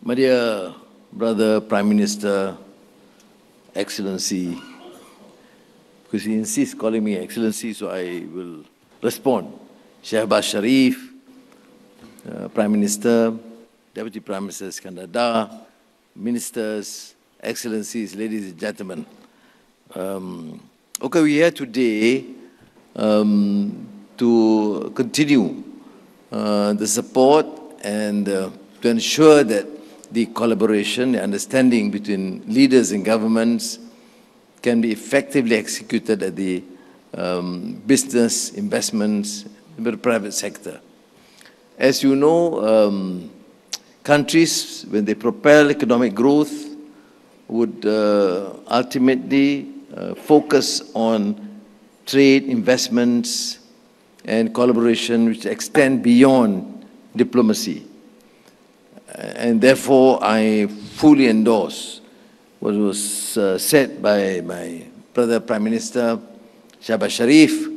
My dear brother, Prime Minister, Excellency, because he insists calling me Excellency, so I will respond. Shehbaz Sharif, Prime Minister, Deputy Prime Minister Iskandar Dar, Ministers, Excellencies, ladies and gentlemen. Okay, we're here today to continue the support and to ensure that the collaboration, the understanding between leaders and governments can be effectively executed at the business, investments, in the private sector. As you know, countries, when they propel economic growth, would ultimately focus on trade, investments, and collaboration which extend beyond diplomacy. And therefore, I fully endorse what was said by my brother Prime Minister Shehbaz Sharif,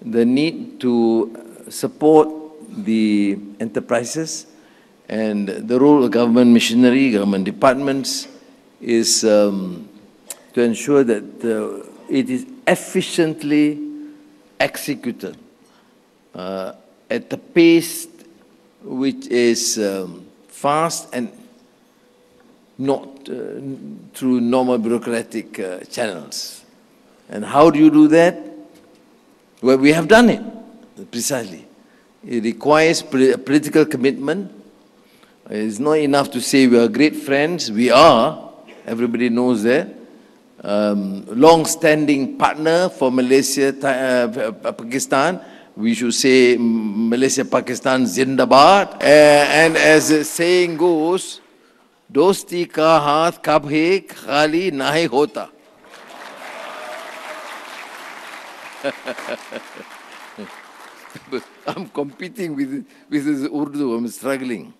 the need to support the enterprises and the role of government machinery, government departments is to ensure that it is efficiently executed at the pace which is fast and not through normal bureaucratic channels. And how do you do that? Well, we have done it, precisely. It requires political commitment. It's not enough to say we are great friends. We are. Everybody knows that. Long-standing partner for Malaysia, Pakistan. We should say Malaysia, Pakistan, Zindabad. And as the saying goes, dosti ka haath kab hai, khali nahi hota. I'm competing with this Urdu, I'm struggling.